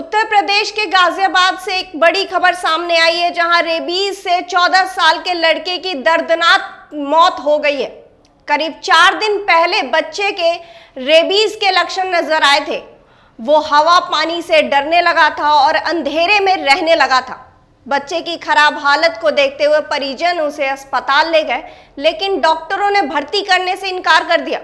उत्तर प्रदेश के गाजियाबाद से एक बड़ी खबर सामने आई है, जहां रेबीज से 14 साल के लड़के की दर्दनाक मौत हो गई है। करीब 4 दिन पहले बच्चे के रेबीज के लक्षण नजर आए थे। वो हवा पानी से डरने लगा था और अंधेरे में रहने लगा था। बच्चे की खराब हालत को देखते हुए परिजन उसे अस्पताल ले गए, लेकिन डॉक्टरों ने भर्ती करने से इनकार कर दिया।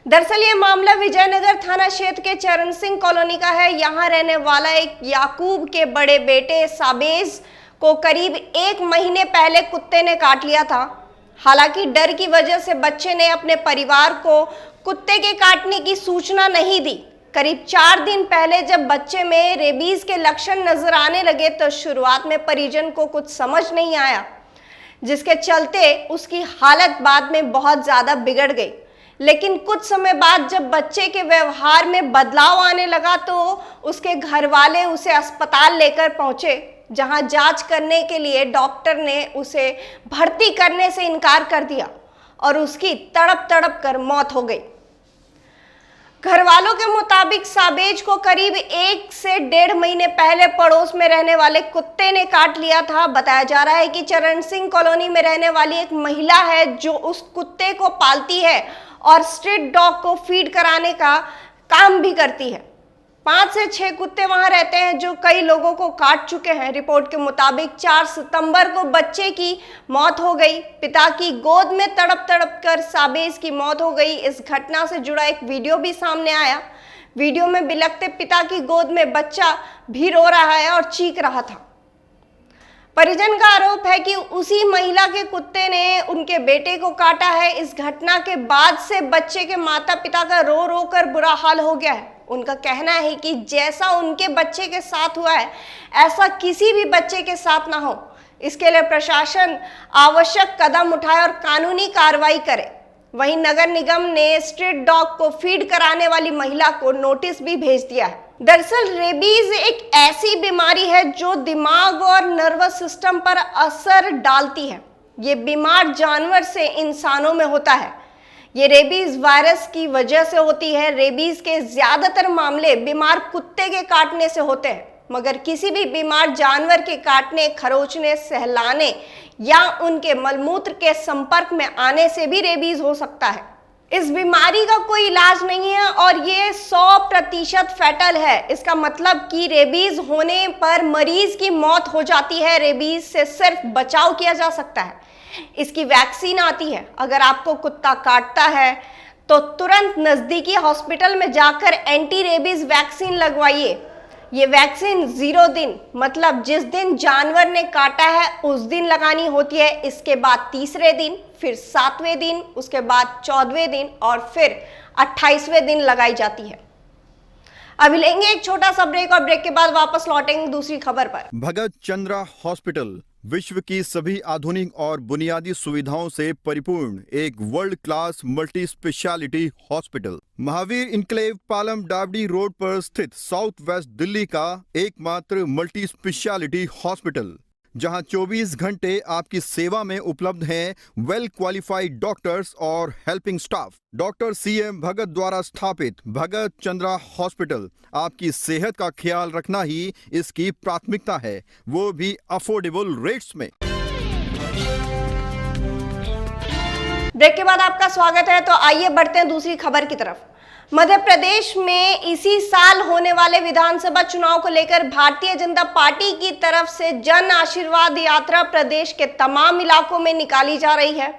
दरअसल ये मामला विजयनगर थाना क्षेत्र के चरण सिंह कॉलोनी का है। यहाँ रहने वाला एक याकूब के बड़े बेटे साबेज को करीब 1 महीने पहले कुत्ते ने काट लिया था। हालांकि डर की वजह से बच्चे ने अपने परिवार को कुत्ते के काटने की सूचना नहीं दी। करीब 4 दिन पहले जब बच्चे में रेबीज के लक्षण नजर आने लगे तो शुरुआत में परिजन को कुछ समझ नहीं आया, जिसके चलते उसकी हालत बाद में बहुत ज्यादा बिगड़ गई। लेकिन कुछ समय बाद जब बच्चे के व्यवहार में बदलाव आने लगा तो उसके घर वाले उसे अस्पताल लेकर पहुंचे, जहां जांच करने के लिए डॉक्टर ने उसे भर्ती करने से इनकार कर दिया और उसकी तड़प तड़प कर मौत हो गई। घर वालों के मुताबिक साबेज को करीब 1 से 1.5 महीने पहले पड़ोस में रहने वाले कुत्ते ने काट लिया था। बताया जा रहा है कि चरण सिंह कॉलोनी में रहने वाली एक महिला है जो उस कुत्ते को पालती है और स्ट्रीट डॉग को फीड कराने का काम भी करती है। 5 से 6 कुत्ते वहां रहते हैं जो कई लोगों को काट चुके हैं। रिपोर्ट के मुताबिक 4 सितंबर को बच्चे की मौत हो गई। पिता की गोद में तड़प तड़प कर साबेज की मौत हो गई। इस घटना से जुड़ा एक वीडियो भी सामने आया। वीडियो में बिलखते पिता की गोद में बच्चा भी रो रहा है और चीख रहा था। परिजन का आरोप है कि उसी महिला के कुत्ते ने उनके बेटे को काटा है। इस घटना के बाद से बच्चे के माता पिता का रो रो कर बुरा हाल हो गया है। उनका कहना है कि जैसा उनके बच्चे के साथ हुआ है ऐसा किसी भी बच्चे के साथ ना हो। इसके लिए प्रशासन आवश्यक कदम उठाए और कानूनी कार्रवाई करे। वहीं नगर निगम ने स्ट्रीट डॉग को फीड कराने वाली महिला को नोटिस भी भेज दिया है। दरअसल रेबीज एक ऐसी बीमारी है जो दिमाग और नर्वस सिस्टम पर असर डालती है। ये बीमार जानवर से इंसानों में होता है। ये रेबीज वायरस की वजह से होती है। रेबीज के ज्यादातर मामले बीमार कुत्ते के काटने से होते हैं, मगर किसी भी बीमार जानवर के काटने, खरोंचने, सहलाने या उनके मलमूत्र के संपर्क में आने से भी रेबीज हो सकता है। इस बीमारी का कोई इलाज नहीं है और ये 100% फैटल है। इसका मतलब कि रेबीज होने पर मरीज की मौत हो जाती है। रेबीज से सिर्फ बचाव किया जा सकता है। इसकी वैक्सीन आती है। अगर आपको कुत्ता काटता है तो तुरंत नजदीकी हॉस्पिटल में जाकर एंटी रेबीज वैक्सीन लगवाइए। ये वैक्सीन 0 दिन मतलब जिस दिन जानवर ने काटा है उस दिन लगानी होती है। इसके बाद 3रे दिन, फिर 7वें दिन, उसके बाद 14वें दिन और फिर 28वें दिन लगाई जाती है। अभी लेंगे एक छोटा सा ब्रेक और ब्रेक के बाद वापस लौटेंगे दूसरी खबर पर। भगत चंद्रा हॉस्पिटल विश्व की सभी आधुनिक और बुनियादी सुविधाओं से परिपूर्ण एक world class multi specialty hospital, Mahavir enclave Palam डावडी रोड पर स्थित साउथ वेस्ट दिल्ली का एकमात्र मल्टी स्पेशलिटी हॉस्पिटल, जहां 24 घंटे आपकी सेवा में उपलब्ध हैं वेल क्वालिफाइड डॉक्टर्स और हेल्पिंग स्टाफ। डॉक्टर CM भगत द्वारा स्थापित भगत चंद्रा हॉस्पिटल आपकी सेहत का ख्याल रखना ही इसकी प्राथमिकता है, वो भी अफोर्डेबल रेट्स में। ब्रेक के बाद आपका स्वागत है। तो आइए बढ़ते हैं दूसरी खबर की तरफ। मध्य प्रदेश में इसी साल होने वाले विधानसभा चुनाव को लेकर भारतीय जनता पार्टी की तरफ से जन आशीर्वाद यात्रा प्रदेश के तमाम इलाकों में निकाली जा रही है।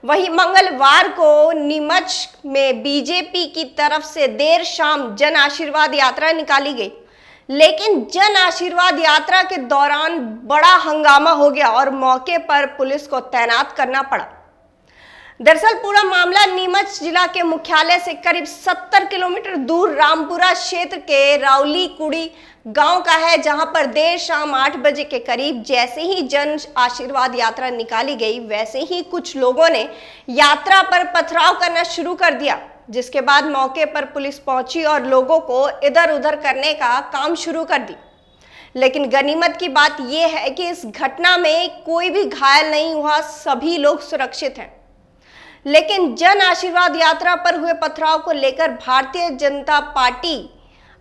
वहीं मंगलवार को नीमच में बीजेपी की तरफ से देर शाम जन आशीर्वाद यात्रा निकाली गई, लेकिन जन आशीर्वाद यात्रा के दौरान बड़ा हंगामा हो गया और मौके पर पुलिस को तैनात करना पड़ा। दरअसल पूरा मामला नीमच जिला के मुख्यालय से करीब 70 किलोमीटर दूर रामपुरा क्षेत्र के राउली कुड़ी गांव का है, जहां पर देर शाम 8 बजे के करीब जैसे ही जन आशीर्वाद यात्रा निकाली गई वैसे ही कुछ लोगों ने यात्रा पर पथराव करना शुरू कर दिया, जिसके बाद मौके पर पुलिस पहुंची और लोगों को इधर उधर करने का काम शुरू कर दी। लेकिन गनीमत की बात यह है कि इस घटना में कोई भी घायल नहीं हुआ, सभी लोग सुरक्षित हैं। लेकिन जन आशीर्वाद यात्रा पर हुए पथराव को लेकर भारतीय जनता पार्टी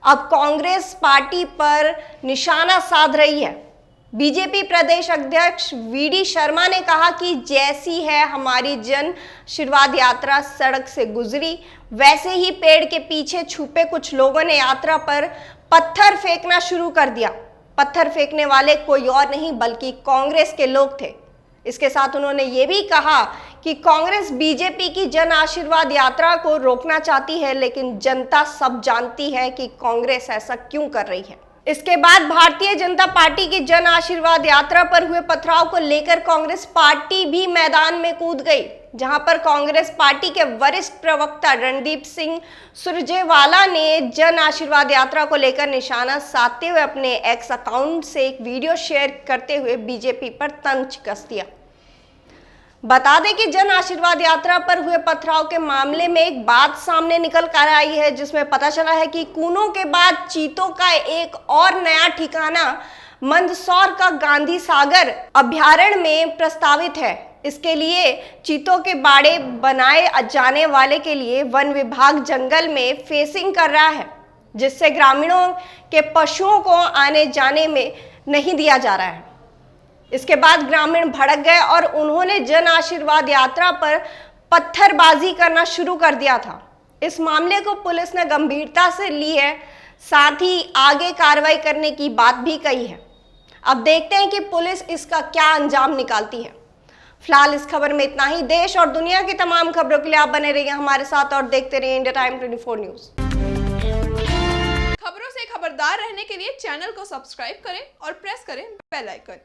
अब कांग्रेस पार्टी पर निशाना साध रही है। बीजेपी प्रदेश अध्यक्ष वीडी शर्मा ने कहा कि जैसी है हमारी जन आशीर्वाद यात्रा सड़क से गुजरी, वैसे ही पेड़ के पीछे छुपे कुछ लोगों ने यात्रा पर पत्थर फेंकना शुरू कर दिया। पत्थर फेंकने वाले कोई और नहीं बल्कि कांग्रेस के लोग थे। इसके साथ उन्होंने ये भी कहा कि कांग्रेस बीजेपी की जन आशीर्वाद यात्रा को रोकना चाहती है, लेकिन जनता सब जानती है कि कांग्रेस ऐसा क्यों कर रही है। इसके बाद भारतीय जनता पार्टी की जन आशीर्वाद यात्रा पर हुए पथराव को लेकर कांग्रेस पार्टी भी मैदान में कूद गई, जहां पर कांग्रेस पार्टी के वरिष्ठ प्रवक्ता रणदीप सिंह सुरजेवाला ने जन आशीर्वाद यात्रा को लेकर निशाना साधते हुए अपने एक्स अकाउंट से एक वीडियो शेयर करते हुए बीजेपी पर तंज कस दिया। बता दें कि जन आशीर्वाद यात्रा पर हुए पथराव के मामले में एक बात सामने निकल कर आई है, जिसमें पता चला है कि कूनों के बाद चीतों का एक और नया ठिकाना मंदसौर का गांधी सागर अभयारण्य में प्रस्तावित है। इसके लिए चीतों के बाड़े बनाए जाने वाले के लिए वन विभाग जंगल में फेंसिंग कर रहा है, जिससे ग्रामीणों के पशुओं को आने जाने में नहीं दिया जा रहा है। इसके बाद ग्रामीण भड़क गए और उन्होंने जन आशीर्वाद यात्रा पर पत्थरबाजी करना शुरू कर दिया था। इस मामले को पुलिस ने गंभीरता से ली है, साथ ही आगे कार्रवाई करने की बात भी कही है। अब देखते हैं कि पुलिस इसका क्या अंजाम निकालती है। फिलहाल इस खबर में इतना ही। देश और दुनिया की तमाम खबरों के लिए आप बने रहिए हमारे साथ और देखते रहिए इंडिया टाइम 24 न्यूज। खबरों से खबरदार रहने के लिए चैनल को सब्सक्राइब करें और प्रेस करें बेल आइकन।